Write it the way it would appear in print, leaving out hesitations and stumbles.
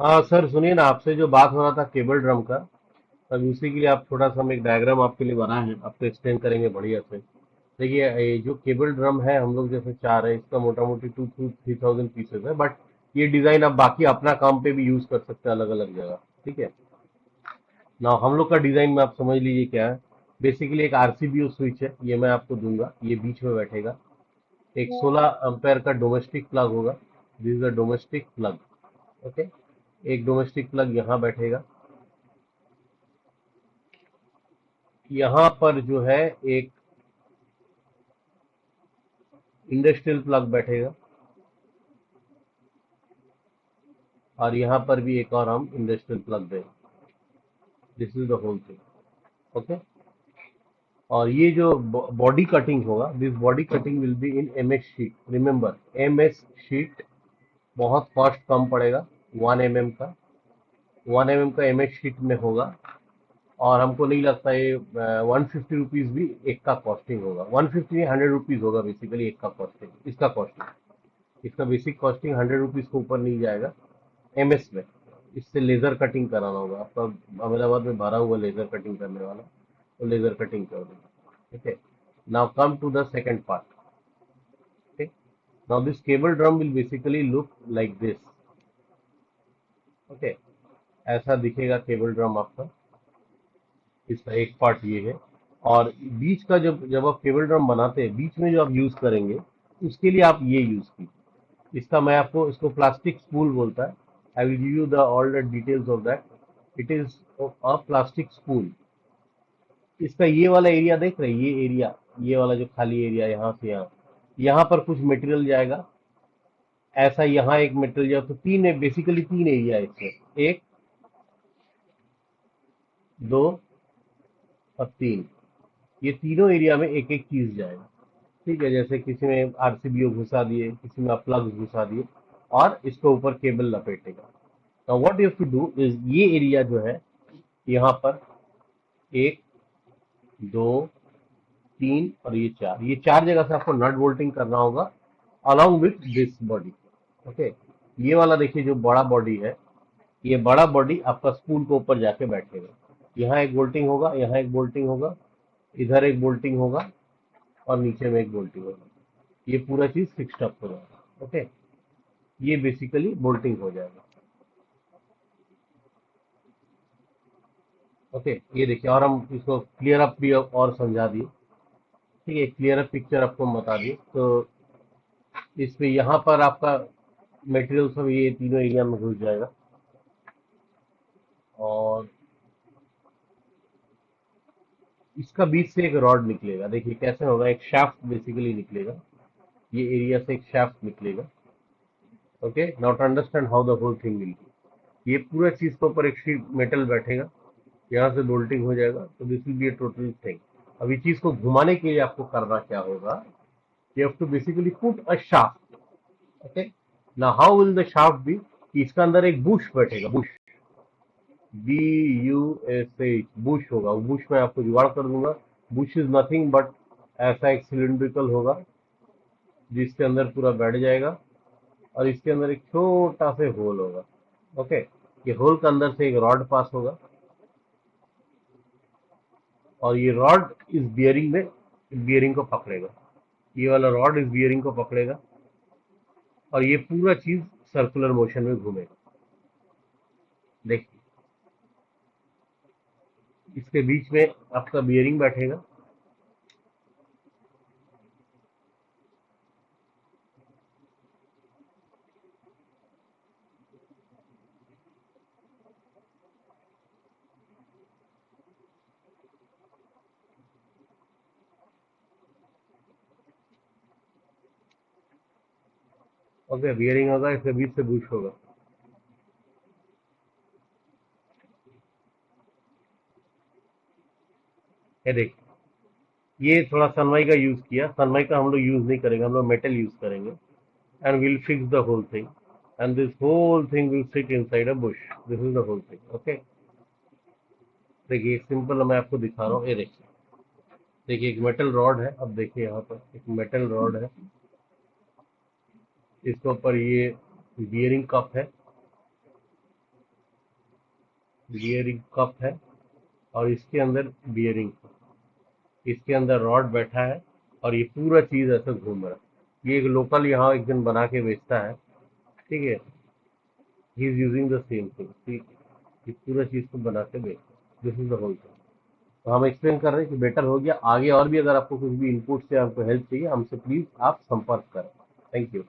हाँ सर, सुनिए ना, आपसे जो बात हो रहा था केबल ड्रम का, तब उसी के लिए आप थोड़ा सा हम एक डायग्राम आपके लिए बनाए हैं, आपको एक्सप्लेन करेंगे बढ़िया से। देखिए, ये जो केबल ड्रम है, हम लोग जैसे चाह रहे हैं, इसका मोटा मोटी 2 to 3,000 पीसेस है, बट ये डिजाइन आप बाकी अपना काम पे भी यूज कर सकते हैं अलग अलग जगह। ठीक है ना, हम लोग का डिजाइन में आप समझ लीजिए क्या है। बेसिकली एक आरसीबीओ स्विच है, ये मैं आपको दूंगा, ये बीच में बैठेगा। एक 16 एम्पेयर का डोमेस्टिक प्लग होगा। This is a domestic plug. Okay. एक डोमेस्टिक प्लग यहाँ बैठेगा। यहाँ पर जो है एक इंडस्ट्रियल प्लग बैठेगा, और यहाँ पर भी एक और हम इंडस्ट्रियल प्लग देंगे। This is the whole thing. Okay. और ये जो बॉडी कटिंग होगा, this body cutting will be in MS sheet. Remember, MS sheet. बहुत कॉस्ट कम पड़ेगा। 1 mm का, 1 mm का एमएस शीट में होगा। और हमको नहीं लगता ये 150 रुपीज भी एक का कॉस्टिंग होगा। 150 100 रुपीज होगा बेसिकली एक का कॉस्टिंग, इसका कॉस्टिंग। इसका बेसिक कॉस्टिंग 100 रुपीज के ऊपर नहीं जाएगा। एमएस में इससे लेजर कटिंग कराना होगा आपका। अहमदाबाद में भरा हुआ लेजर कटिंग करने वाला, तो लेजर कटिंग कर देगा। ठीक है। Now come to the second part. ठीक। Now this cable drum will basically look like this. Okay. ऐसा दिखेगा केबल ड्रम आपका। इसका एक पार्ट ये है। और बीच का, जब जब आप केबल ड्रम बनाते हैं, बीच में जो आप यूज करेंगे, उसके लिए आप ये यूज कीजिए। इसका मैं आपको, इसको प्लास्टिक स्पूल बोलता है। I will give you the all the details of that. It is a plastic spool. इसका ये वाला एरिया देख रहे हैं, ये एरिया, ये वाला जो खाली एरिया, यहाँ से यहाँ, यहाँ पर कुछ मटेरियल जाएगा। ऐसा यहाँ एक मटेरियल जाएगा, तो तीन है, बेसिकली तीन एरिया है इसमें। एक, दो और तीन। ये तीनों एरिया में एक एक चीज जाएगा। ठीक है, जैसे किसी में आरसीबीओ घुसा दिए, किसी में आप प्लग घुसा दिए, और इसके ऊपर केबल लपेटेगा। Now what you have to do is, ये एरिया जो है, यहाँ पर एक, दो, तीन और ये चार, ये चार जगह से आपको नट बोल्टिंग करना होगा, along with this body. Okay. ये वाला देखिए, जो बड़ा बॉडी है, ये बड़ा बॉडी आपका स्पूल के ऊपर जाके बैठेगा। यहाँ एक बोल्टिंग होगा, यहाँ एक बोल्टिंग होगा, इधर एक बोल्टिंग होगा, और नीचे में एक बोल्टिंग होगा। ये पूरा चीज फिक्स्ड अप हो जाएगा। ओके। ये बेसिकली बोल्टिंग हो जाएगा। ओके। ये देखिए, और हम इसको क्लियर अप भी और समझा दिए। ठीक है, क्लियर अप पिक्चर आपको हम बता दिए। तो इस पे यहाँ पर आपका मटेरियल सब ये तीनों एरिया में घुस जाएगा। और इसका बीच से एक रॉड निकलेगा। देखिए कैसे होगा, एक शाफ्ट बेसिकली निकलेगा। ये एरिया से एक शाफ्ट निकलेगा। Okay. Now to understand how the whole thing will be, ये पूरा चीज के ऊपर एक शीट मेटल बैठेगा। यहाँ से बोल्टिंग हो जाएगा, तो this will be A total thing. अब इस चीज को घुमाने के लिए आपको करना क्या होगा, you have to basically put a shaft. Okay. Now how will the shaft be? कि इसका अंदर एक बुश बैठेगा, बुश, BUSH, बुश होगा। बुश मैं आपको जुगाड़ कर दूंगा। बुश इज नथिंग बट ऐसा एक सिलिंड्रिकल होगा, जिसके अंदर पूरा बैठ जाएगा, और इसके अंदर एक छोटा से होल होगा। ओके। ये होल के अंदर से एक रॉड पास होगा, और ये रॉड इस बियरिंग में, बियरिंग को पकड़ेगा। ये वाला रॉड इस बियरिंग को पकड़ेगा, और ये पूरा चीज सर्कुलर मोशन में घूमेगा। देखिए, इसके बीच में आपका बियरिंग बैठेगा। ओके, बियरिंग होगा, इसके बीच से बुश होगा। ये देखिए, ये थोड़ा सनमाई का यूज किया। सनमाई का हम लोग यूज नहीं करेंगे, हम लोग मेटल यूज करेंगे। And will fix the whole thing, and this whole thing will sit inside a bush. This is the whole thing. Okay. देखिए सिंपल मैं आपको दिखा रहा हूँ, ये देखिए। देखिए एक मेटल रॉड है, अब देखिए यहाँ पर एक मेटल रॉड है, इसके ऊपर ये बियरिंग कप है। बियरिंग कप है और इसके अंदर बियरिंग, इसके अंदर रॉड बैठा है और ये पूरा चीज ऐसे घूम रहा है। ये एक लोकल यहाँ एक जन बना के बेचता है, ठीक है, he is using the same thing, ठीक है, ये पूरा चीज को बना के बेचता है। This is the whole thing. तो हम एक्सप्लेन कर रहे हैं कि बेटर हो गया। आगे और भी अगर आपको कुछ भी इनपुट से आपको हेल्प चाहिए हमसे प्लीज आप संपर्क करें। Thank you.